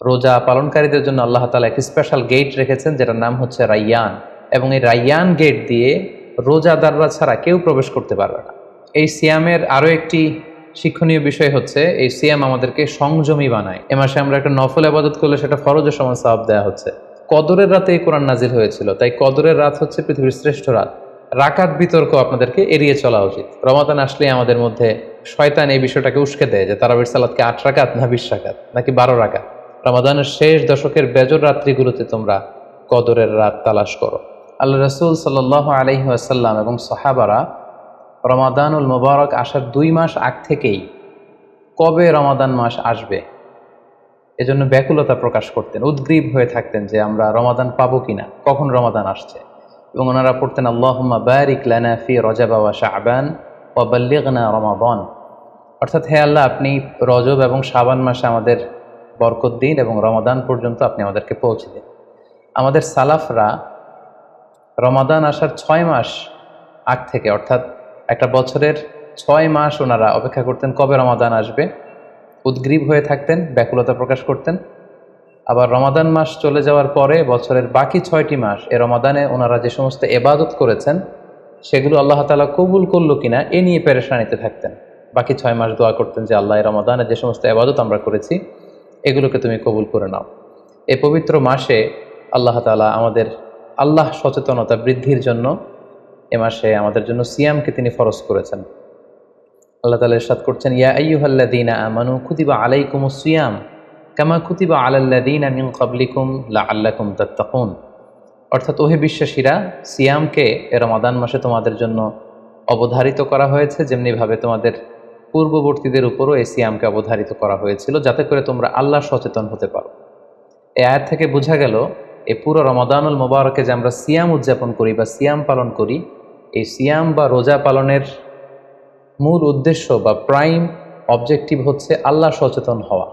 রোজা পালনকারীদের জন্য আল্লাহ তাআলা একটি স্পেশাল গেট রেখেছেন, যেটার নাম হচ্ছে রাইয়ান। এবং এই রাইয়ান গেট দিয়ে রোজাদাররা ছাড়া কেউ প্রবেশ করতে পারবে না। এই সিয়ামের আরও একটি শিক্ষণীয় বিষয় হচ্ছে, এই সিয়াম আমাদেরকে সংযমী বানায়। এ মাসে আমরা একটা নফল ইবাদত করলে সেটা ফরজের সমান সওয়াব দেওয়া হচ্ছে। কদরের রাতে এই কোরআন নাজিল হয়েছিল, তাই কদরের রাত হচ্ছে পৃথিবীর শ্রেষ্ঠ রাত। রাকাত বিতর্ক আপনাদেরকে এড়িয়ে চলা উচিত। রমাদান আসলে আমাদের মধ্যে শয়তান এই বিষয়টাকে উস্কে দেয় যে তারাবির সালাতকে ৮ রাকাত না ২০ রাকাত নাকি ১২ রাকাত। রমাদানের শেষ দশকের বেজর রাত্রিগুলোতে তোমরা কদরের রাত তালাশ করো। আল্লাহ রাসূল সাল্লাল্লাহু আলাইহি ওয়াসাল্লাম এবং সাহাবারা রমাদানুল মুবারক আসার ২ মাস আগ থেকেই কবে রমাদান মাস আসবে এজন্য ব্যাকুলতা প্রকাশ করতেন, উদ্গ্রীব হয়ে থাকতেন যে আমরা রমাদান পাবো কিনা, কখন রমাদান আসছে। এবং ওনারা পড়তেন আল্লাহুম্মা বারিক লানা ফি রজব ওয়া শাবান ওয়া বাল্লিগনা রমাদান। অর্থাৎ হে আল্লাহ, আপনি রজব এবং শাবান মাসে আমাদের বরকত দিন এবং রমাদান পর্যন্ত আপনি আমাদেরকে পৌঁছে দিন। আমাদের সালাফরা রমাদান আসার ৬ মাস আগ থেকে, অর্থাৎ একটা বছরের ৬ মাস ওনারা অপেক্ষা করতেন কবে রমাদান আসবে, উদ্গ্রীব হয়ে থাকতেন, ব্যাকুলতা প্রকাশ করতেন। আবার রমাদান মাস চলে যাওয়ার পরে বছরের বাকি ৬টি মাস এ রমাদানে ওনারা যে সমস্ত এবাদত করেছেন সেগুলো আল্লাহ তাআলা কবুল করলো কিনা এ নিয়ে পেরেশানিতে থাকতেন। বাকি ৬ মাস দোয়া করতেন যে আল্লাহ, রমাদানে যে সমস্ত এবাদত আমরা করেছি এগুলোকে তুমি কবুল করে নাও। এই পবিত্র মাসে আল্লাহ তাআলা আমাদের আল্লাহ সচেতনতা বৃদ্ধির জন্য এ মাসে আমাদের জন্য সিয়ামকে তিনি ফরজ করেছেন। আল্লাহ তাআলা ইরশাদ করছেন, ইয়া আইয়ুহাল্লাযীনা আমানু কুতিবা আলাইকুমুস সিয়াম কামা কুতিবা আলাল্লাযীনা মিন ক্বাবলিকুম লাআল্লাকুম তাত্তাকুন। অর্থাৎ ওহে বিশ্বাসীরা, সিয়ামকে এ রমাদান মাসে তোমাদের জন্য অবধারিত করা হয়েছে, যেমনিভাবে তোমাদের পূর্ববর্তীদের উপরও এই সিয়ামকে অবধারিত করা হয়েছিল, যাতে করে তোমরা আল্লাহ সচেতন হতে পারো। এই আয়াত থেকে বোঝা গেল এই পুরো রমাদানুল মুবারকে যে আমরা সিয়াম উদযাপন করি বা সিয়াম পালন করি, এই সিয়াম বা রোজা পালনের মূল উদ্দেশ্য বা প্রাইম অবজেক্টিভ হচ্ছে আল্লাহ সচেতন হওয়া।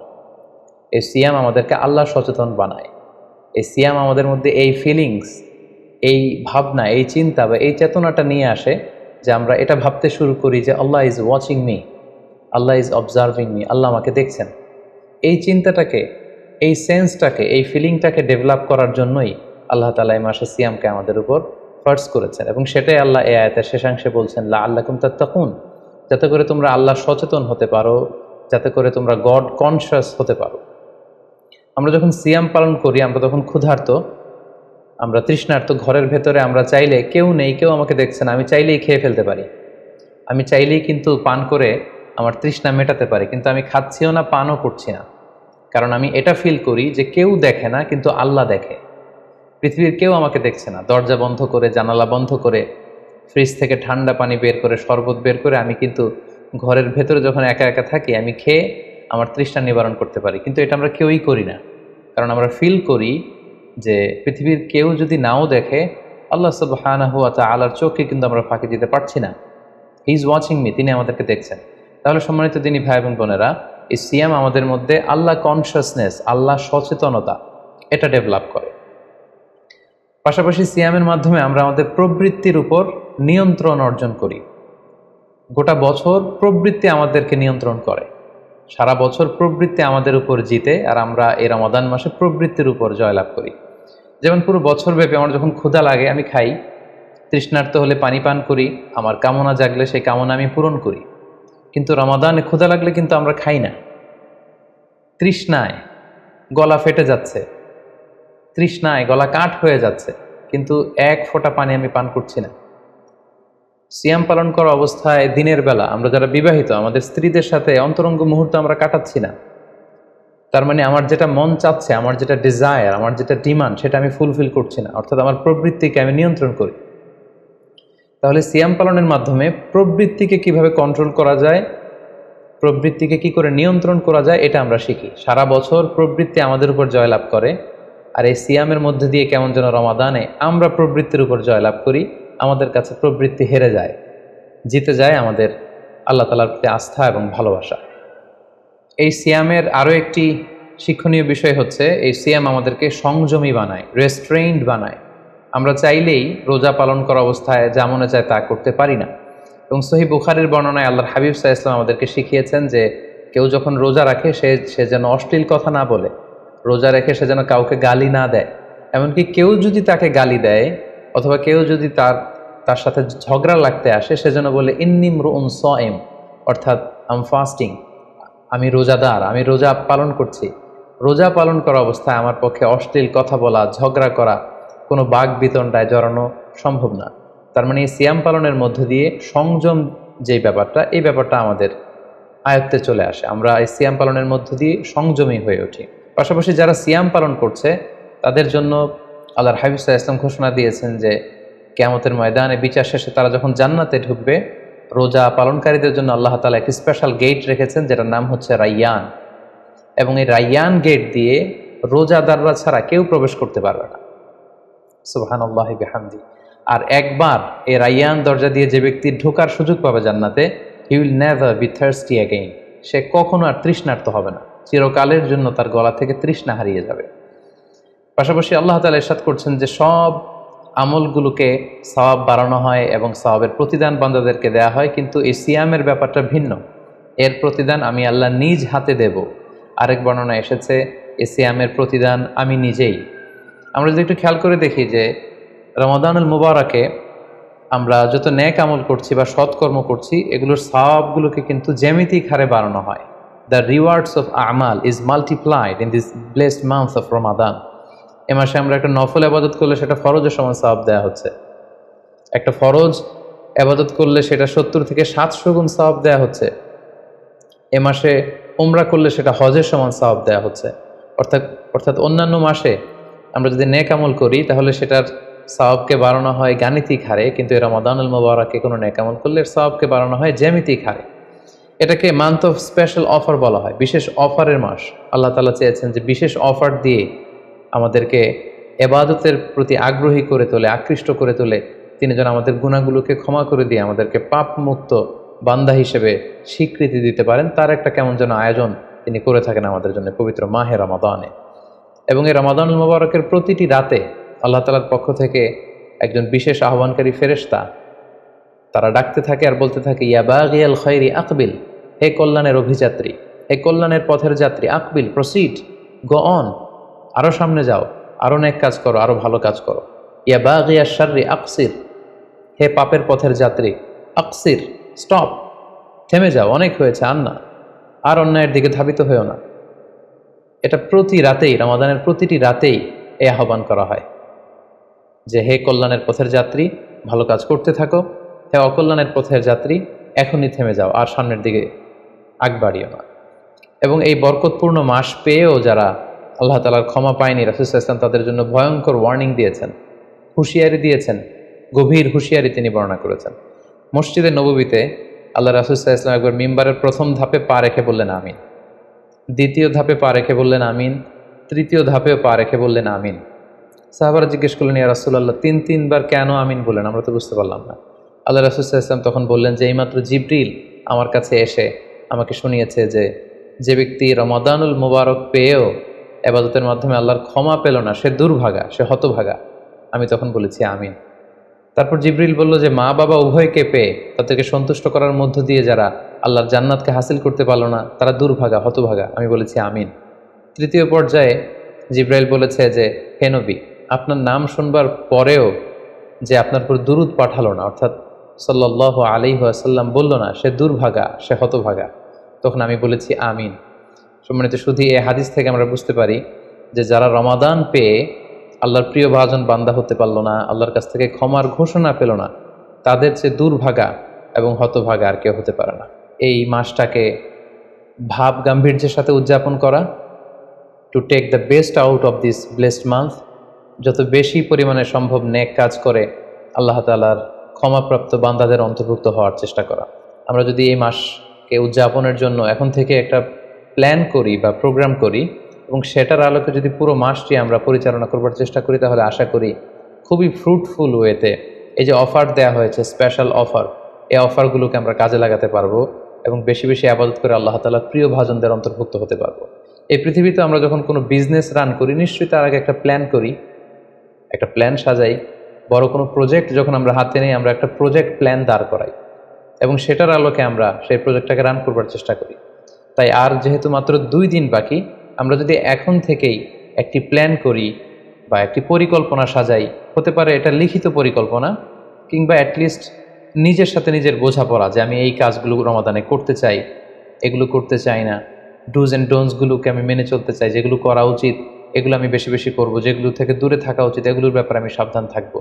এই সিয়াম আমাদেরকে আল্লাহ সচেতন বানায়। এই সিয়াম আমাদের মধ্যে এই ফিলিংস, এই ভাবনা, এই চিন্তা বা এই চেতনাটা নিয়ে আসে যে আমরা এটা ভাবতে শুরু করি যে Allah is watching me, Allah is observing me, Allah আমাকে দেখছেন। এই চিন্তাটাকে, এই সেন্সটাকে, এই ফিলিংটাকে ডেভেলপ করার জন্যই আল্লাহ তাআলা এই মাসে সিয়ামকে আমাদের উপর ফরজ করেছেন। এবং সেটাই আল্লাহ এই আয়াতের শেষাংশে বলছেন, লাআল্লাকুম তাত্তাকুন, যাতে করে তোমরা আল্লাহ সচেতন হতে পারো, যাতে করে তোমরা গড কনশাস হতে পারো। আমরা যখন সিয়াম পালন করি আমরা তখন ক্ষুধার্ত, আমরা তৃষ্ণার্ত। ঘরের ভেতরে আমরা চাইলে, কেউ নেই, কেউ আমাকে দেখছে না, আমি চাইলেই খেয়ে ফেলতে পারি, আমি চাইলেই কিন্তু পান করে আমার তৃষ্ণা মেটাতে পারি, কিন্তু আমি খাচ্ছিও না, পানও করছি না। কারণ আমি এটা ফিল করি যে কেউ দেখে না কিন্তু আল্লাহ দেখে। পৃথিবীর কেউ আমাকে দেখছে না। দরজা বন্ধ করে, জানালা বন্ধ করে, ফ্রিজ থেকে ঠান্ডা পানি বের করে, শরবত বের করে আমি কিন্তু ঘরের ভেতরে যখন একা একা থাকি আমি খেয়ে আমার তৃষ্ণা নিবারণ করতে পারি। কিন্তু এটা আমরা কেউই করি না, কারণ আমরা ফিল করি যে পৃথিবীর কেউ যদি নাও দেখে, আল্লাহ সুবহানাহু ওয়া তাআলার চোখে কিন্তু আমরা ফাঁকি দিতে পারছি না। হি ইজ ওয়াচিং মি, তিনি আমাদেরকে দেখছেন। তাহলে সম্মানিত দিনী ভাই এবং বোনেরা, এই সিয়াম আমাদের মধ্যে আল্লাহ কনশাসনেস, আল্লাহ সচেতনতা এটা ডেভেলপ করে। পাশাপাশি সিয়ামের মাধ্যমে আমরা আমাদের প্রবৃত্তির উপর নিয়ন্ত্রণ অর্জন করি। গোটা বছর প্রবৃত্তি আমাদেরকে নিয়ন্ত্রণ করে, সারা বছর প্রবৃত্তি আমাদের উপর জিতে, আর আমরা এই রমাদান মাসে প্রবৃত্তির উপর জয়লাভ করি। যেমন পুরো বছর ব্যাপী আমার যখন ক্ষুধা লাগে আমি খাই, তৃষ্ণার্ত হলে পানি পান করি, আমার কামনা জাগলে সেই কামনা আমি পূরণ করি। কিন্তু রমাদানে ক্ষুধা লাগলে কিন্তু আমরা খাই না। তৃষ্ণায় গলা ফেটে যাচ্ছে, তৃষ্ণায় গলা কাঠ হয়ে যাচ্ছে, কিন্তু এক ফোঁটা পানি আমি পান করছি না। সিয়াম পালন করা অবস্থায় দিনের বেলা আমরা যারা বিবাহিত, আমাদের স্ত্রীদের সাথে অন্তরঙ্গ মুহূর্ত আমরা কাটাচ্ছি না। তার মানে আমার যেটা মন চাচ্ছে, আমার যেটা ডিজায়ার, আমার যেটা ডিমান্ড, সেটা আমি ফুলফিল করছি না। অর্থাৎ আমার প্রবৃত্তিকে আমি নিয়ন্ত্রণ করি। তাহলে সিয়াম পালনের মাধ্যমে প্রবৃত্তিকে কিভাবে কন্ট্রোল করা যায়, প্রবৃত্তিকে কি করে নিয়ন্ত্রণ করা যায়, এটা আমরা শিখি। সারা বছর প্রবৃত্তি আমাদের উপর জয়লাভ করে, আর এই সিয়ামের মধ্যে দিয়ে কেমন যেন রমাদানে আমরা প্রবৃত্তির উপর জয়লাভ করি। আমাদের কাছে প্রবৃত্তি হেরে যায়, জিতে যায় আমাদের আল্লাহ তাআলার প্রতি আস্থা এবং ভালোবাসা। এই সিয়ামের আরও একটি শিক্ষণীয় বিষয় হচ্ছে, এই সিয়াম আমাদেরকে সংযমী বানায়, রেস্ট্রেইনড বানায়। আমরা চাইলেই রোজা পালন করা অবস্থায় যা মনে চায় তা করতে পারি না। এবং সহিহ বুখারীর বর্ণনায় আল্লাহর হাবিব সাল্লাল্লাহু আলাইহি ওয়াসাল্লাম আমাদেরকে শিখিয়েছেন যে কেউ যখন রোজা রাখে সে যেন অশ্লীল কথা না বলে, রোজা রেখে সে যেন কাউকে গালি না দেয়। এমনকি কেউ যদি তাকে গালি দেয় অথবা কেউ যদি তার সাথে ঝগড়া লাগতে আসে, সে যেন বলে ইন্নী ইমরুউন সাইম, অর্থাৎ আম ফাস্টিং, আমি রোজাদার, আমি রোজা পালন করছি। রোজা পালন করা অবস্থায় আমার পক্ষে অশ্লীল কথা বলা, ঝগড়া করা, কোনো বাক বিতণ্ডায় জড়ানো সম্ভব না। তার মানে এই সিয়াম পালনের মধ্যে দিয়ে সংযম যেই ব্যাপারটা, এই ব্যাপারটা আমাদের আয়ত্তে চলে আসে। আমরা এই সিয়াম পালনের মধ্য দিয়ে সংযমী হয়ে উঠি। পাশাপাশি যারা সিয়াম পালন করছে তাদের জন্য আল্লাহর হাবিব সাল্লাল্লাহু আলাইহি ওয়াসাল্লাম ঘোষণা দিয়েছেন যে কিয়ামতের ময়দানে বিচার শেষে তারা যখন জান্নাতে ঢুকবে, রোজা পালনকারীদের জন্য আল্লাহ তাআলা একটি স্পেশাল গেট রেখেছেন যেটার নাম হচ্ছে রাইয়ান। এবং এই রাইয়ান গেট দিয়ে রোজাদাররা ছাড়া কেউ প্রবেশ করতে পারবে না। সুবহানাল্লাহি বিহামদি। আর একবার এই রাইয়ান দরজা দিয়ে যে ব্যক্তি ঢোকার সুযোগ পাবে জান্নাতে, he will never be thirsty again. সে কখনো আর তৃষ্ণার্ত হবে না, চিরকালের জন্য তার গলা থেকে তৃষ্ণা হারিয়ে যাবে। পাশাপাশি আল্লাহ তাআলা ইরশাদ করছেন যে সব আমলগুলোকে সওয়াব বাড়ানো হয় এবং সওয়াবের প্রতিদান বান্দাদেরকে দেয়া হয়, কিন্তু এই সিয়ামের ব্যাপারটা ভিন্ন। এর প্রতিদান আমি আল্লাহ নিজ হাতে দেব। আরেক বর্ণনা এসেছে এই সিয়ামের প্রতিদান আমি নিজেই। আমরা যদি একটু খেয়াল করে দেখি যে রমাদানুল মুবারাকে আমরা যত নেক আমল করছি বা সৎকর্ম করছি, এগুলোর সওয়াবগুলোকে কিন্তু জ্যামিতিক হারে বাড়ানো হয়। দ্য রিওয়ার্ডস অফ আমাল is multiplied in this blessed month of Ramadan. এ মাসে আমরা একটা নফল আবাদত করলে সেটা ফরজের সমান সওয়াব দেওয়া হচ্ছে। একটা ফরজ আবাদত করলে সেটা 70 থেকে 700 গুণ সওয়াব দেওয়া হচ্ছে। এ মাসে উমরা করলে সেটা হজের সমান সওয়াব দেওয়া হচ্ছে। অর্থাৎ অন্যান্য মাসে আমরা যদি নেক আমল করি তাহলে সেটার সওয়াবকে বাড়ানো হয় গাণিতিক হারে, কিন্তু এই রমাদানুল মুবারাকে কোনো নেক আমল করলে এর সওয়াবকে বাড়ানো হয় জ্যামিতিক হারে। এটাকে মান্থ অফ স্পেশাল অফার বলা হয়, বিশেষ অফারের মাস। আল্লাহ তাআলা চেয়েছেন যে বিশেষ অফার দিয়ে আমাদেরকে ইবাদতের প্রতি আগ্রহী করে তোলে, আকৃষ্ট করে তোলে। তিনি যেন আমাদের গুনাহগুলোকে ক্ষমা করে দিয়ে আমাদেরকে পাপ মুক্ত বান্দা হিসেবে স্বীকৃতি দিতে পারেন, তার একটা কেমন যেন আয়োজন তিনি করে থাকেন আমাদের জন্য পবিত্র মাহে রমাদানে। এবং এই রমাদানুল মুবারকের প্রতিটি রাতে আল্লাহ তাআলার পক্ষ থেকে একজন বিশেষ আহ্বানকারী ফেরেশতা তারা ডাকতে থাকে আর বলতে থাকে, ইয়া বাগিয়াল খায়রি আকবিল, হে কল্যাণের অভিযাত্রী, হে কল্যাণের পথের যাত্রী, আকবিল, প্রসিড, গো অন, আরো সামনে যাও, আরো নেক কাজ করো, আরো ভালো কাজ করো। ইয়া বাগিয়াশ শাররি আকসির, হে পাপের পথের যাত্রী, আকসির, স্টপ, থেমে যাও, অনেক হয়েছে, আর না, আর অন্যায়ের দিকে ধাবিত হয়েও না। এটা প্রতি রাতেই, রমাদানের প্রতিটি রাতেই এই আহ্বান করা হয় যে হে কল্যাণের পথের যাত্রী, ভালো কাজ করতে থাকো, হে অকল্যাণের পথের যাত্রী, এখনই থেমে যাও, আর সামনের দিকে আগ বাড়িও না। এবং এই বরকতপূর্ণ মাস পেয়েও যারা আল্লাহ তাআলার ক্ষমা পায়নি, রাসূল সাল্লাল্লাহু আলাইহি ওয়াসাল্লাম তাদের জন্য ভয়ঙ্কর ওয়ার্নিং দিয়েছেন, হুঁশিয়ারি দিয়েছেন, গভীর হুঁশিয়ারি তিনি বর্ণনা করেছেন। মসজিদে নববীতে আল্লাহ রাসূল সাল্লাল্লাহু আলাইহি ওয়াসাল্লাম একবার মিম্বারের প্রথম ধাপে পা রেখে বললেন আমিন, দ্বিতীয় ধাপে পা রেখে বললেন আমিন, তৃতীয় ধাপেও পা রেখে বললেন আমিন। সাহাবারা জিজ্ঞেস করলেন, ইয়া রাসূলুল্লাহ, তিনবার কেন আমিন বললেন? আমরা তো বুঝতে পারলাম না। আল্লাহ রাসূল সাল্লাল্লাহু আলাইহি ওয়াসাল্লাম তখন বললেন যে এইমাত্র জিবরিল আমার কাছে এসে আমাকে শুনিয়েছে যে ব্যক্তি রমাদানুল মুবারক পেয়েও ইবাদতের মাধ্যমে আল্লাহর ক্ষমা পেল না, সে দুর্ভাগা, সে হতভাগা। আমি তখন বলেছি আমিন। তারপর জিবরিল বলল যে মা বাবা উভয়কে পেয়ে তাদেরকে সন্তুষ্ট করার মধ্য দিয়ে যারা আল্লাহর জান্নাতকে হাসিল করতে পারলো না, তারা দুর্ভাগা, হতভাগা। আমি বলেছি আমিন। তৃতীয় পর্যায়ে জিবরাইল বলেছে যে হে নবী, আপনার নাম শুনবার পরেও যে আপনার উপর দুরূদ পাঠালো না, অর্থাৎ সাল্লাল্লাহু আলাইহি ওয়াসাল্লাম বলল না, সে দুর্ভাগা, সে হতভাগা। তখন আমি বলেছি আমিন। সম্মানিত শুধু এই হাদিস থেকে আমরা বুঝতে পারি যে যারা রমাদান পেয়ে আল্লাহর প্রিয় ভাজন বান্দা হতে পারলো না, আল্লাহর কাছ থেকে ক্ষমার ঘোষণা পেল না, তাদের চেয়ে দুর্ভাগা এবং হতভাগা আর কেউ হতে পারে না। এই মাসটাকে ভাব গাম্ভীর্যের সাথে উদযাপন করা, to take the best out of this blessed month, যত বেশি পরিমাণে সম্ভব নেক কাজ করে আল্লাহ তাআলার ক্ষমাপ্রাপ্ত বান্দাদের অন্তর্ভুক্ত হওয়ার চেষ্টা করা। আমরা যদি এই মাসকে উদযাপনের জন্য এখন থেকে একটা প্ল্যান করি বা প্রোগ্রাম করি এবং সেটার আলোকে যদি পুরো মাসটি আমরা পরিচালনা করবার চেষ্টা করি, তাহলে আশা করি খুবই ফ্রুটফুল ওয়েতে এই যে অফার দেওয়া হয়েছে, স্পেশাল অফার, এই অফারগুলোকে আমরা কাজে লাগাতে পারবো এবং বেশি বেশি ইবাদত করে আল্লাহ তাআলার প্রিয় ভাজনদের অন্তর্ভুক্ত হতে পারবো। এই পৃথিবীতে আমরা যখন কোনো বিজনেস রান করি, নিশ্চয়ই তার আগে একটা প্ল্যান করি, একটা প্ল্যান সাজাই। বড় কোনো প্রজেক্ট যখন আমরা হাতে নিই, আমরা একটা প্রজেক্ট প্ল্যান দাঁড় করাই এবং সেটার আলোকে আমরা সেই প্রজেক্টটাকে রান করবার চেষ্টা করি। তাই আর যেহেতু মাত্র 2 দিন বাকি, আমরা যদি এখন থেকেই একটি প্ল্যান করি বা একটি পরিকল্পনা সাজাই, হতে পারে এটা লিখিত পরিকল্পনা কিংবা অ্যাটলিস্ট নিজের সাথে নিজের বোঝাপড়া যে আমি এই কাজগুলো রমাদানে করতে চাই, এগুলো করতে চাই না, ডুজ অ্যান্ড ডোন্টসগুলোকে আমি মেনে চলতে চাই, যেগুলো করা উচিত এগুলো আমি বেশি বেশি করব, যেগুলো থেকে দূরে থাকা উচিত এগুলোর ব্যাপারে আমি সাবধান থাকবো।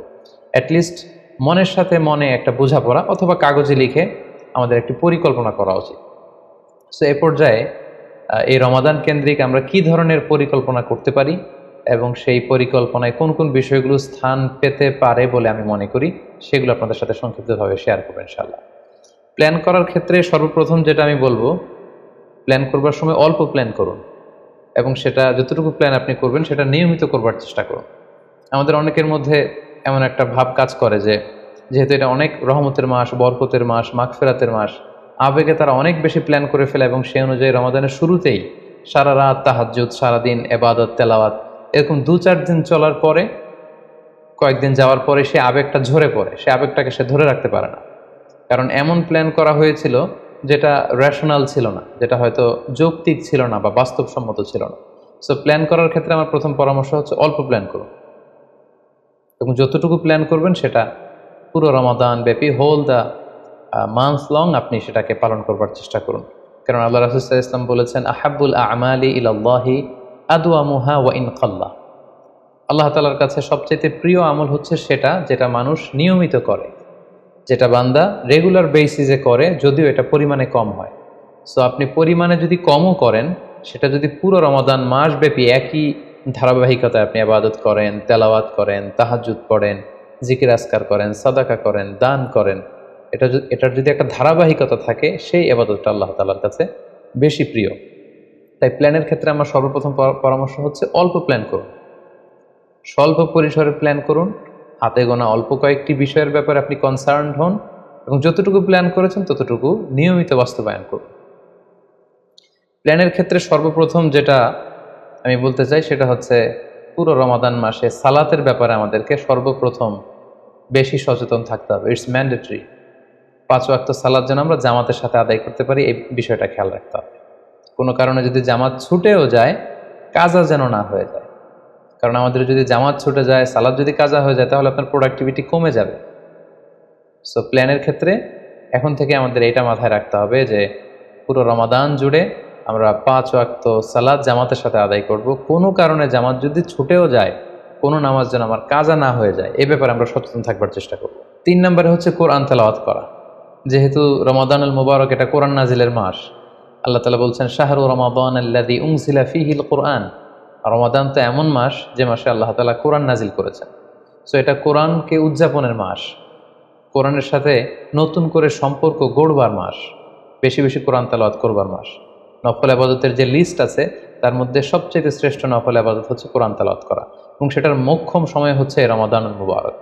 অ্যাটলিস্ট মনের সাথে মনে একটা বোঝাপড়া অথবা কাগজে লিখে আমাদের একটি পরিকল্পনা করা উচিত। সো এ পর্যায়ে এই রমাদান কেন্দ্রিক আমরা কি ধরনের পরিকল্পনা করতে পারি এবং সেই পরিকল্পনায় কোন কোন বিষয়গুলো স্থান পেতে পারে বলে আমি মনে করি সেগুলো আপনাদের সাথে সংক্ষিপ্তভাবে শেয়ার করবো ইনশাআল্লাহ। প্ল্যান করার ক্ষেত্রে সর্বপ্রথম যেটা আমি বলবো, প্ল্যান করবার সময় অল্প প্ল্যান করুন এবং সেটা যতটুকু প্ল্যান আপনি করবেন সেটা নিয়মিত করবার চেষ্টা করুন। আমাদের অনেকের মধ্যে এমন একটা ভাব কাজ করে যে যেহেতু এটা অনেক রহমতের মাস, বরকতের মাস, মাগফিরাতের মাস, আবেগে তারা অনেক বেশি প্ল্যান করে ফেলে এবং সেই অনুযায়ী রমাদানের শুরুতেই সারা রাত তাহাজ্জুদ, সারাদিন এবাদত তেলাওয়াত, এরকম 2-4 দিন চলার পরে, কয়েকদিন যাওয়ার পরে সে আবেগটা ঝরে পড়ে, সে আবেগটাকে সে ধরে রাখতে পারে না। কারণ এমন প্ল্যান করা হয়েছিল যেটা রেশনাল ছিল না, যেটা হয়তো যৌক্তিক ছিল না বা বাস্তবসম্মত ছিল না। সো প্ল্যান করার ক্ষেত্রে আমার প্রথম পরামর্শ হচ্ছে অল্প প্ল্যান করুন এবং যতটুকু প্ল্যান করবেন সেটা পুরো রমাদান ব্যাপী হোল দ্য মান্থ লং আপনি সেটাকে পালন করবার চেষ্টা করুন। কারণ আল্লাহ রাসূল সাল্লাল্লাহু আলাইহি ওয়াসাল্লাম বলেছেন, আহাব্বুল আমালি ইলাল্লাহি আদওয়ামুহা ওয়া ইন কাল্লা। আল্লাহ তাআলার কাছে সবচেয়ে প্রিয় আমল হচ্ছে সেটা যেটা মানুষ নিয়মিত করে, যেটা বান্দা রেগুলার বেসিসে করে, যদিও এটা পরিমাণে কম হয়। সো আপনি পরিমাণে যদি কমও করেন, সেটা যদি পুরো রমাদান মাসব্যাপী একই ধারাবাহিকতায় আপনি ইবাদত করেন, তেলাওয়াত করেন, তাহাজ্জুদ পড়েন, জিকির আজকার করেন, সাদাকা করেন, দান করেন, এটার যদি একটা ধারাবাহিকতা থাকে, সেই ইবাদতটা আল্লাহ তাআলার কাছে বেশি প্রিয়। তাই প্ল্যানের ক্ষেত্রে আমার সর্বপ্রথম পরামর্শ হচ্ছে অল্প প্ল্যান করুন, স্বল্প পরিসরে প্ল্যান করুন, হাতে গোনা অল্প কয়েকটি বিষয়ের ব্যাপারে আপনি কনসার্ন হন এবং যতটুকু প্ল্যান করেছেন ততটুকু নিয়মিত বাস্তবায়ন করুন। প্ল্যানের ক্ষেত্রে সর্বপ্রথম যেটা আমি বলতে চাই সেটা হচ্ছে পুরো রমাদান মাসে সালাতের ব্যাপারে আমাদেরকে সর্বপ্রথম বেশি সচেতন থাকতে হবে। It's mandatory. 5 ওয়াক্ত সালাত যেন আমরা জামাতের সাথে আদায় করতে পারি, এই বিষয়টা খেয়াল রাখতে হবে। কোনো কারণে যদি জামাত ছুটেও যায়, কাজা যেন না হয়ে যায়। কারণ আমাদের যদি জামাত ছুটে যায়, সালাত যদি কাজা হয়ে যায়, তাহলে আপনার প্রোডাক্টিভিটি কমে যাবে। সো প্ল্যানের ক্ষেত্রে এখন থেকে আমাদের এটা মাথায় রাখতে হবে যে পুরো রমাদান জুড়ে আমরা 5 ওয়াক্ত সালাত জামাতের সাথে আদায় করব। কোনো কারণে জামাত যদি ছুটেও যায়, কোনো নামাজ যেন আমার কাজা না হয়ে যায়, এই ব্যাপারে আমরা সচেতন থাকবার চেষ্টা করব। 3 নম্বরে হচ্ছে কোরআন তেলাওয়াত করা। যেহেতু রমাদানুল মুবারক এটা কোরআন নাজিলের মাস, আল্লাহ তাআলা বলছেন শাহরু রমাদান আল্লাযী উনজিলা ফীহিল কুরআন। রমাদান তো এমন মাস যে মাসে আল্লাহ তাআলা কোরআন নাজিল করেছেন। সো এটা কোরআনকে উদযাপনের মাস, কোরআনের সাথে নতুন করে সম্পর্ক গড়বার মাস, বেশি বেশি কোরআন তেলাওয়াত করবার মাস। নফল ইবাদতের যে লিস্ট আছে তার মধ্যে সবচেয়ে শ্রেষ্ঠ নফল ইবাদত হচ্ছে কোরআন তেলাওয়াত করা এবং সেটার মোক্ষম সময় হচ্ছে রমাদানুল মুবারক।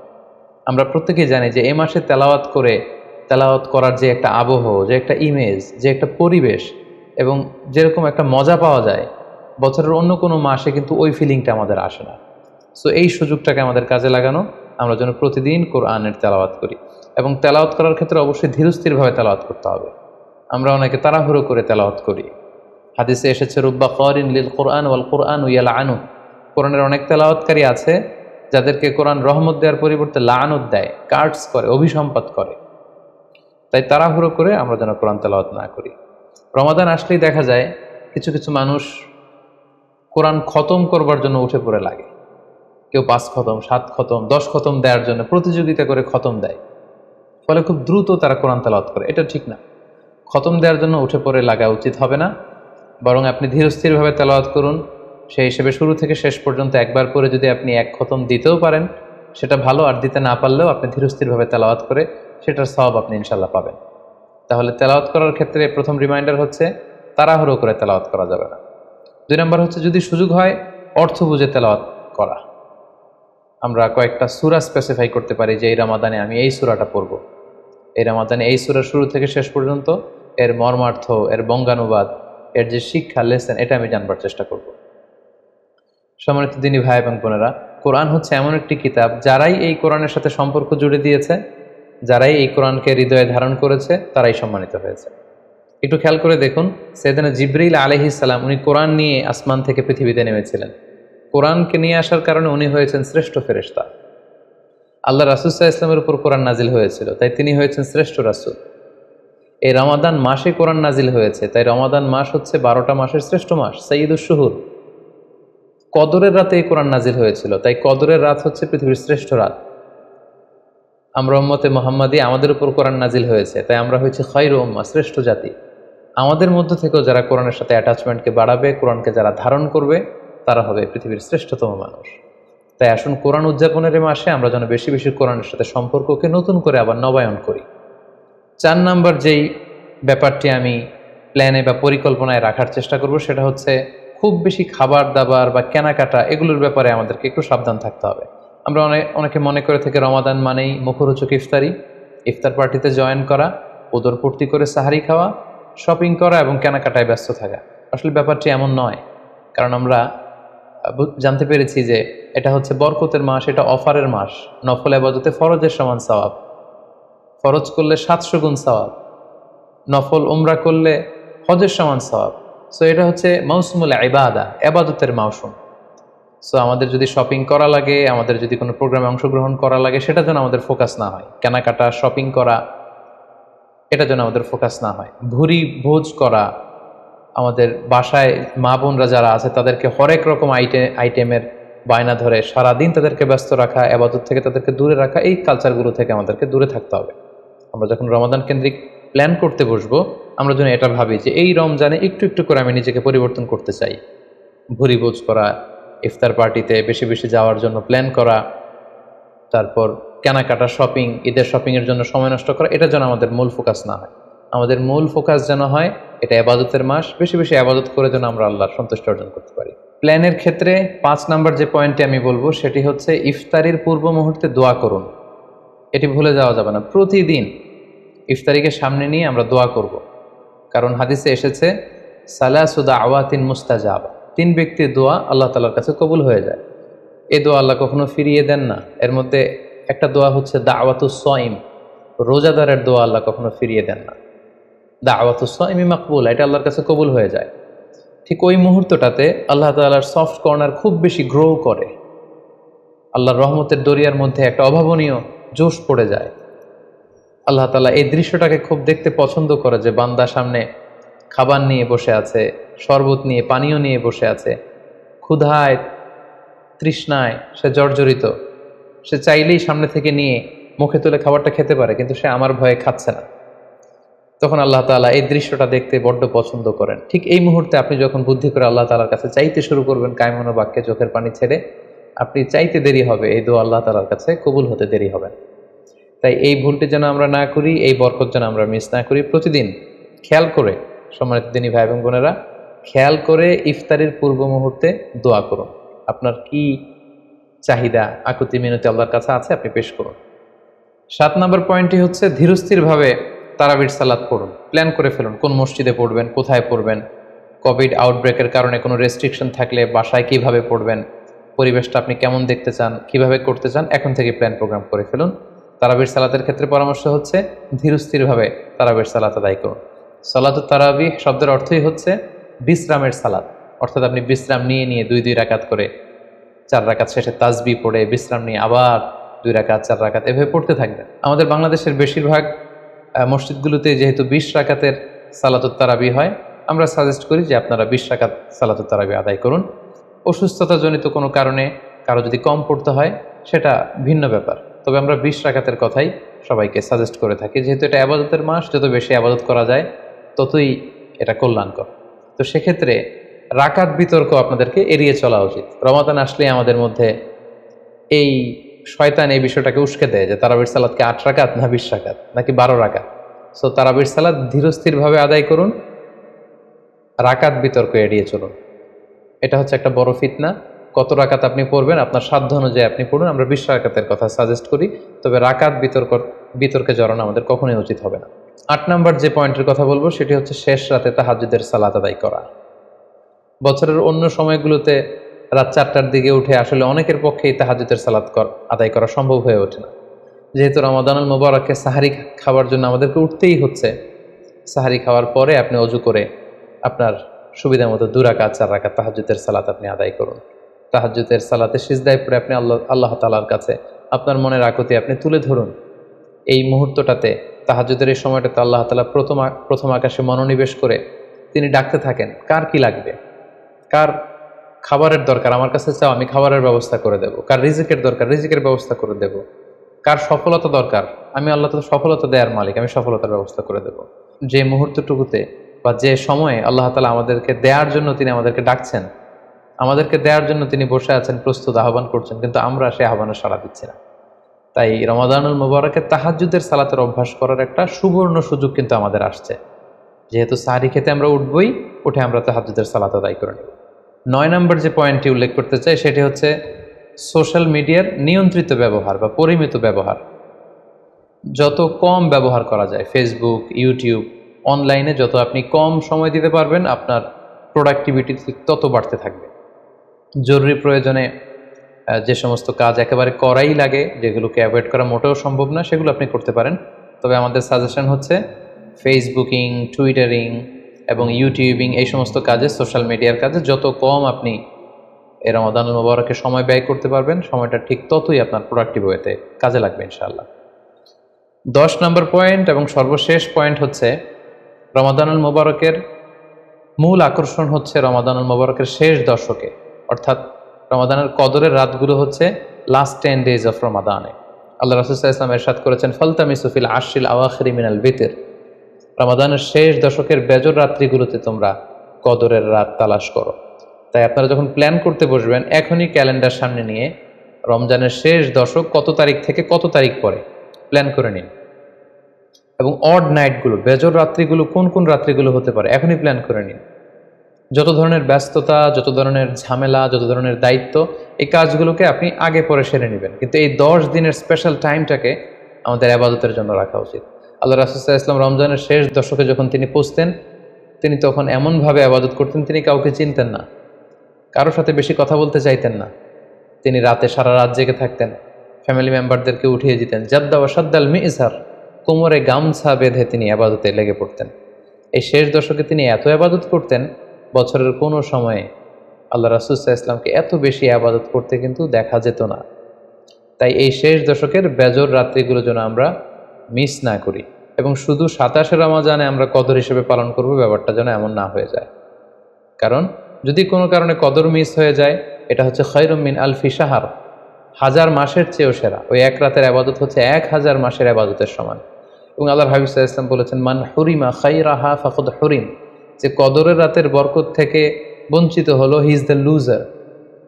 আমরা প্রত্যেকেই জানি যে এই মাসে তেলাওয়াত করার যে একটা আবহ, যে একটা ইমেজ, যে একটা পরিবেশ এবং যেরকম একটা মজা পাওয়া যায়, বছরের অন্য কোনো মাসে কিন্তু ওই ফিলিংটা আমাদের আসে না। সো এই সুযোগটাকে আমাদের কাজে লাগানো, আমরা যেন প্রতিদিন কোরআনের তেলাওয়াত করি এবং তেলাওয়াত করার ক্ষেত্রে অবশ্যই ধীরস্থিরভাবে তেলাওয়াত করতে হবে। আমরা অনেকে তাড়াহুড়ো করে তেলাওয়াত করি। হাদিসে এসেছে রুব্বা কারিন লিল কোরআন ওয়াল কোরআন ইয়ালআনু। কোরআনের অনেক তেলাওয়াতকারী আছে যাদেরকে কোরআন রহমত দেওয়ার পরিবর্তে লাআনত দেয়, কার্ডস করে, অভিসম্পাত করে। তাই তাড়াহুড়ো করে আমরা যেন কোরআন তেলাওয়াত না করি। রমাদান আসলেই দেখা যায় কিছু কিছু মানুষ কোরআন খতম করবার জন্য উঠে পড়ে লাগে। কেউ 5 খতম, 7 খতম, 10 খতম দেওয়ার জন্য প্রতিযোগিতা করে খতম দেয়, ফলে খুব দ্রুত তারা কোরআন তেলাওয়াত করে। এটা ঠিক না। খতম দেওয়ার জন্য উঠে পড়ে লাগা উচিত হবে না, বরং আপনি ধীরস্থিরভাবে তেলাওয়াত করুন। সেই হিসেবে শুরু থেকে শেষ পর্যন্ত একবার করে যদি আপনি 1 খতম দিতেও পারেন সেটা ভালো, আর দিতে না পারলেও আপনি ধীরস্থিরভাবে তেলাওয়াত করে সেটার সওয়াব আপনি ইনশাল্লাহ পাবেন। তাহলে তেলাওয়াত করার ক্ষেত্রে প্রথম রিমাইন্ডার হচ্ছে তাড়াহুড়ো করে তেলাওয়াত করা যাবে না। 2 নম্বর হচ্ছে যদি সুযোগ হয় অর্থ বুঝে তেলাওয়াত করা। আমরা কয়েকটা সূরা স্পেসিফাই করতে পারি যে এই রমাদানে আমি এই সূরাটা পড়ব, এই রমাদানে এই সূরা শুরু থেকে শেষ পর্যন্ত এর মর্মার্থ, এর বঙ্গানুবাদ, এর যে শিক্ষা লেসন, এটা আমি জানবার চেষ্টা করব। সম্মানিত দিনী ভাই এবং বোনেরা, কোরআন হচ্ছে এমন একটি কিতাব, যারাই এই কোরআনের সাথে সম্পর্ক জুড়ে দিয়েছে, যারাই এই কোরআনকে হৃদয়ে ধারণ করেছে, তারাই সম্মানিত হয়েছে। একটু খেয়াল করে দেখুন, সাইয়েদনা জিবরিল আলাইহিস সালাম উনি কোরআন নিয়ে আসমান থেকে পৃথিবীতে নেমেছিলেন। কোরআনকে নিয়ে আসার কারণে উনি হয়েছেন শ্রেষ্ঠ ফেরেশতা। আল্লাহ রাসূল সাল্লাল্লাহু আলাইহি ওয়াসাল্লামের উপর কোরআন নাজিল হয়েছিল, তাই তিনি হয়েছেন শ্রেষ্ঠ রাসূল। এই রমাদান মাসে কোরআন নাজিল হয়েছে, তাই রমাদান মাস হচ্ছে 12টা মাসের শ্রেষ্ঠ মাস, সাইয়্যিদুশ শুহুর। কদরের রাতে এই কোরআন নাজিল হয়েছিল, তাই কদরের রাত হচ্ছে পৃথিবীর শ্রেষ্ঠ রাত। আমরা উম্মতে মুহাম্মাদি, আমাদের উপর কোরআন নাজিল হয়েছে, তাই আমরা হয়েছি খায়রু উম্মাহ, শ্রেষ্ঠ জাতি। আমাদের মধ্য থেকেও যারা কোরআনের সাথে অ্যাটাচমেন্টকে বাড়াবে, কোরআনকে যারা ধারণ করবে, তারা হবে পৃথিবীর শ্রেষ্ঠতম মানুষ। তাই আসুন কোরআন উদযাপনের এই মাসে আমরা যেন বেশি বেশি কোরআনের সাথে সম্পর্ককে নতুন করে আবার নবায়ন করি। 4 নম্বর যেই ব্যাপারটি আমি প্ল্যানে বা পরিকল্পনায় রাখার চেষ্টা করব, সেটা হচ্ছে খুব বেশি খাবার দাবার বা কেনাকাটা এগুলোর ব্যাপারে আমাদেরকে একটু সাবধান থাকতে হবে। আমরা অনেকে মনে করে থেকে রমাদান মানেই মুখরোচক ইফতারি, ইফতার পার্টিতে জয়েন করা, উদরপূর্তি করে সাহারি খাওয়া, শপিং করা এবং কেনাকাটায় ব্যস্ত থাকা। আসলে ব্যাপারটি এমন নয়, কারণ আমরা জানতে পেরেছি যে এটা হচ্ছে বরকতের মাস, এটা অফারের মাস। নফল ইবাদতে ফরজের সমান সওয়াব, ফরজ করলে 700 গুণ সওয়াব, নফল উমরা করলে হজের সমান সওয়াব। সো এটা হচ্ছে মৌসুমুল ইবাদা, ইবাদতের মৌসুম। সো আমাদের যদি শপিং করা লাগে, আমাদের যদি কোনো প্রোগ্রামে অংশগ্রহণ করা লাগে, সেটা যেন আমাদের ফোকাস না হয়। কেনাকাটা, শপিং করা, এটা যেন আমাদের ফোকাস না হয়। ভুরি ভোজ করা, আমাদের বাসায় মা বোনরা যারা আছে তাদেরকে হরেক রকম আইটেমের বায়না ধরে সারাদিন তাদেরকে ব্যস্ত রাখা, ইবাদত থেকে তাদেরকে দূরে রাখা, এই কালচারগুলো থেকে আমাদেরকে দূরে থাকতে হবে। আমরা যখন রমাদান কেন্দ্রিক প্ল্যান করতে বসবো, আমরা যেন এটা ভাবি যে এই রমজানে একটু একটু করে আমি নিজেকে পরিবর্তন করতে চাই। ভুরি ভোজ করা, ইফতার পার্টিতে বেশি বেশি যাওয়ার জন্য প্ল্যান করা, তারপর কেনাকাটা, শপিং, ঈদের শপিংয়ের জন্য সময় নষ্ট করা, এটা যেন আমাদের মূল ফোকাস না হয়। আমাদের মূল ফোকাস যেন হয় এটা ইবাদতের মাস, বেশি বেশি ইবাদত করে যেন আমরা আল্লাহর সন্তুষ্টি অর্জন করতে পারি। প্ল্যানের ক্ষেত্রে 5 নাম্বার যে পয়েন্টটি আমি বলবো সেটি হচ্ছে ইফতারির পূর্ব মুহূর্তে দোয়া করুন। এটি ভুলে যাওয়া যাবে না। প্রতিদিন ইফতারিকে সামনে নিয়ে আমরা দোয়া করব, কারণ হাদিসে এসেছে সালাসু দাওয়াতিন মুস্তাজাবা, 3 ব্যক্তির দোয়া আল্লাহ তাআলার কাছে কবুল হয়ে যায়। এই দোয়া আল্লাহ কখনো ফিরিয়ে দেন না। এর মধ্যে একটা দোয়া হচ্ছে দাওয়াতুস সাইম, রোজাদারের দোয়া আল্লাহ কখনো ফিরিয়ে দেন না। দাওয়াতুস সাইমি মাকবুল, এটা আল্লাহর কাছে কবুল হয়ে যায়। ঠিক ওই মুহূর্তটাতে আল্লাহ তাআলার সফট কর্নার খুব বেশি গ্রো করে, আল্লাহর রহমতের দরিয়ার মধ্যে একটা অভাবনীয় জোশ পড়ে যায়। আল্লাহ তাআলা এই দৃশ্যটাকে খুব দেখতে পছন্দ করে যে বান্দা সামনে খাবার নিয়ে বসে আছে, শরবত নিয়ে, পানীয় নিয়ে বসে আছে, ক্ষুধায় তৃষ্ণায় সে জর্জরিত, সে চাইলেই সামনে থেকে নিয়ে মুখে তুলে খাবারটা খেতে পারে, কিন্তু সে আমার ভয়ে খাচ্ছে না। তখন আল্লাহ তাআলা এই দৃশ্যটা দেখতে বড্ড পছন্দ করেন। ঠিক এই মুহূর্তে আপনি যখন বুদ্ধি করে আল্লাহ তাআলার কাছে চাইতে শুরু করবেন, কায়মনো বাক্যে চোখের পানি ছেড়ে, আপনি চাইতে দেরি হবে, এই দোয়া আল্লাহ তাআলার কাছে কবুল হতে দেরি হবে। তাই এই ভুলটি যেন আমরা না করি, এই বরকত যেন আমরা মিস না করি। প্রতিদিন খেয়াল করে, সম্মানিত দিনী ভাই এবং বোনেরা, খেয়াল করে ইফতারির পূর্ব মুহূর্তে দোয়া করুন। আপনার কি চাহিদা, আকুতি মিনতি আল্লাহর কাছে আছে, আপনি পেশ করুন। 7 নম্বর পয়েন্টটি হচ্ছে ধীরস্থিরভাবে তারাবির সালাত পড়ুন। প্ল্যান করে ফেলুন কোন মসজিদে পড়বেন, কোথায় পড়বেন, কোভিড আউটব্রেকের কারণে কোনো রেস্ট্রিকশন থাকলে বাসায় কিভাবে পড়বেন, পরিবেশটা আপনি কেমন দেখতে চান, কিভাবে করতে চান, এখন থেকে প্ল্যান প্রোগ্রাম করে ফেলুন। তারাবির সালাতের ক্ষেত্রে পরামর্শ হচ্ছে ধীরস্থিরভাবে তারাবির সালাত আদায় করুন। সালাতুত তারাবিহ শব্দের অর্থই হচ্ছে বিশ্রামের সালাত, অর্থাৎ আপনি বিশ্রাম নিয়ে নিয়ে 2 রাকাত করে 4 রাকাত শেষে তাসবিহ পড়ে বিশ্রাম নিয়ে আবার 2 রাকাত 4 রাকাত এভাবে পড়তে থাকবেন। আমাদের বাংলাদেশের বেশিরভাগ মসজিদগুলোতে যেহেতু 20 রাকাতের সালাতুত তারাবিহ হয়, আমরা সাজেস্ট করি যে আপনারা 20 রাকাত সালাতুত তারাবিহ আদায় করুন। অসুস্থতাজনিত কোনো কারণে কারো যদি কম পড়তে হয় সেটা ভিন্ন ব্যাপার, তবে আমরা 20 রাকাতের কথাই সবাইকে সাজেস্ট করে থাকি, যেহেতু এটা ইবাদতের মাস, যত বেশি ইবাদত করা যায় ততই এটা কল্যাণকর। তো সেক্ষেত্রে রাকাত বিতর্ক আপনাদেরকে এড়িয়ে চলা উচিত। রমাদান আসলে আমাদের মধ্যে এই শয়তান এই বিষয়টাকে উস্কে দেয় যে তারাবির সালাতকে 8 রাকাত না 20 রাকাত নাকি 12 রাকাত। সো তারাবির সালাত ধীরস্থিরভাবে আদায় করুন, রাকাত বিতর্ক এড়িয়ে চলুন। এটা হচ্ছে একটা বড় ফিতনা। কত রাকাত আপনি পড়বেন আপনার সাধ্য অনুযায়ী আপনি পড়ুন। আমরা 20 রাকাতের কথা সাজেস্ট করি, তবে রাকাত বিতর্কে জড়ানো আমাদের কখনোই উচিত হবে না। 8 নম্বর যে পয়েন্টের কথা বলবো সেটি হচ্ছে শেষ রাতে তাহাজ্জুদের সালাত আদায় করা। বছরের অন্য সময়গুলোতে রাত 4টার দিকে উঠে আসলে অনেকের পক্ষেই তাহাজ্জুদের সালাত আদায় করা সম্ভব হয়ে ওঠে না। যেহেতু রমাদানুল মুবারকে সাহারি খাওয়ার জন্য আমাদেরকে উঠতেই হচ্ছে, সাহারি খাওয়ার পরে আপনি অজু করে আপনার সুবিধা মতো 2 রাকাত 4 রাকাত তাহাজ্জুদের সালাত আপনি আদায় করুন। তাহাজ্জুদের সালাতে সিজদায় পড়ে আপনি আল্লাহ তাআলার কাছে আপনার মনের আকুতি আপনি তুলে ধরুন। এই মুহূর্তটাতে তাহাজ্জুদের এই সময়টাতে আল্লাহ তাআলা প্রথম আকাশে মনোনিবেশ করে তিনি ডাকতে থাকেন, কার কি লাগবে, কার খাবারের দরকার আমার কাছে চাও, আমি খাবারের ব্যবস্থা করে দেব, কার রিজিকের দরকার রিজিকের ব্যবস্থা করে দেব, কার সফলতা দরকার, আমি আল্লাহ তাআলা সফলতা দেওয়ার মালিক, আমি সফলতার ব্যবস্থা করে দেব। যে মুহূর্তটুকুতে বা যে সময়ে আল্লাহ তাআলা আমাদেরকে দেওয়ার জন্য তিনি আমাদেরকে ডাকছেন, আমাদেরকে দেওয়ার জন্য তিনি বসে আছেন, প্রস্তুত আহ্বান করছেন, কিন্তু আমরা সে আহ্বানে সাড়া দিচ্ছি না। তাই রমাদানুল মুবারকে তাহাজ্জুদের সালাতের অভ্যাস করার একটা সুবর্ণ সুযোগ কিন্তু আমাদের আসছে। যেহেতু সাহরি খেতে আমরা উঠবই, উঠে আমরা তাহাজ্জুদের সালাত আদায় করে নেব। 9 নম্বর যে পয়েন্টটি উল্লেখ করতে চাই সেটি হচ্ছে সোশ্যাল মিডিয়ার নিয়ন্ত্রিত ব্যবহার বা পরিমিত ব্যবহার। যত কম ব্যবহার করা যায় ফেসবুক, ইউটিউব, অনলাইনে যত আপনি কম সময় দিতে পারবেন আপনার প্রোডাক্টিভিটি তত বাড়তে থাকবে। জরুরি প্রয়োজনে যে সমস্ত কাজ একেবারে করাই লাগে, যেগুলোকে অ্যাভয়েড করা মোটেও সম্ভব না, সেগুলো আপনি করতে পারেন। তবে আমাদের সাজেশন হচ্ছে ফেসবুকিং, টুইটারিং এবং ইউটিউবিং এই সমস্ত কাজে, সোশ্যাল মিডিয়ার কাজে যত কম আপনি এই রমাদানুল মুবারকে সময় ব্যয় করতে পারবেন, সময়টা ঠিক ততই আপনার প্রোডাক্টিভ ওয়েতে কাজে লাগবে ইনশাআল্লাহ। 10 নম্বর পয়েন্ট এবং সর্বশেষ পয়েন্ট হচ্ছে রমাদানুল মুবারকের মূল আকর্ষণ হচ্ছে রমাদানুল মুবারকের শেষ দশকে, অর্থাৎ রমাদানের কদরের রাতগুলো হচ্ছে লাস্ট 10 days অফ রমাদানে। আল্লাহ রাসূল সাল্লাল্লাহু আলাইহি ওয়াসাল্লাম ইরশাদ করেছেন, ফালতামিসু ফিল আশরিল আওয়াখিরি মিনাল বিতর, রমাদানের শেষ দশকের বেজর রাত্রিগুলোতে তোমরা কদরের রাত তালাশ করো। তাই আপনারা যখন প্ল্যান করতে বসবেন, এখনই ক্যালেন্ডার সামনে নিয়ে রমজানের শেষ দশক কত তারিখ থেকে কত তারিখ পরে প্ল্যান করে নিন, এবং অড নাইটগুলো, বেজর রাত্রিগুলো কোন কোন রাত্রিগুলো হতে পারে এখনই প্ল্যান করে নিন। যত ধরনের ব্যস্ততা, যত ধরনের ঝামেলা, যত ধরনের দায়িত্ব, এই কাজগুলোকে আপনি আগে পরে সেরে নেবেন, কিন্তু এই 10 দিনের স্পেশাল টাইমটাকে আমাদের ইবাদতের জন্য রাখা উচিত। আল্লাহ রাসূল সাল্লাল্লাহু আলাইহি ওয়াসাল্লাম রমজানের শেষ দশকে যখন তিনি পৌঁছতেন, তিনি তখন এমনভাবে ইবাদত করতেন, তিনি কাউকে চিনতেন না, কারোর সাথে বেশি কথা বলতে চাইতেন না। তিনি রাতে সারা রাত জেগে থাকতেন, ফ্যামিলি মেম্বারদেরকে উঠিয়ে দিতেন, জাদ্দা ওয়া সাদ্দাল মিজহার, কোমরে গামছা বেঁধে তিনি ইবাদতে লেগে পড়তেন। এই শেষ দশকে তিনি এত ইবাদত করতেন, বছরের কোনো সময়ে আল্লাহ রাসূল সাল্লাল্লাহু আলাইহি ওয়াসাল্লামকে এত বেশি ইবাদত করতে কিন্তু দেখা যেত না। তাই এই শেষ দশকের বেজর রাত্রিগুলো যেন আমরা মিস না করি, এবং শুধু 27 রমজানে আমরা কদর হিসেবে পালন করব, ব্যাপারটা যেন এমন না হয়ে যায়। কারণ যদি কোনো কারণে কদর মিস হয়ে যায়, এটা হচ্ছে খায়রুম মিন আলফি শাহর, 1000 মাসের চেয়েও সেরা। ওই এক রাতের ইবাদত হচ্ছে 1000 মাসের ইবাদতের সমান। এবং আল্লাহর হাবিব সাল্লাল্লাহু আলাইহি ওয়াসাল্লাম বলেছেন, মান হুরিমা খায়রাহা ফাকাদ হুরিম, যে কদরের রাতের বরকত থেকে বঞ্চিত হলো, হি ইজ দ্য লুজার।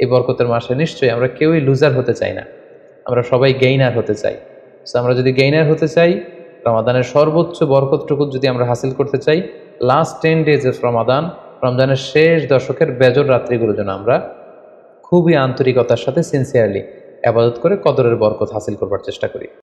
এই বরকতের মাসে নিশ্চয়ই আমরা কেউই লুজার হতে চাই না, আমরা সবাই গেইনার হতে চাই। সো আমরা যদি গেইনার হতে চাই, রমাদানের সর্বোচ্চ বরকতটুকু যদি আমরা হাসিল করতে চাই, লাস্ট 10 days অফ রমাদান, রমজানের শেষ দশকের বেজর রাত্রিগুলো যেন আমরা খুবই আন্তরিকতার সাথে সিনসিয়ারলি ইবাদত করে কদরের বরকত হাসিল করবার চেষ্টা করি।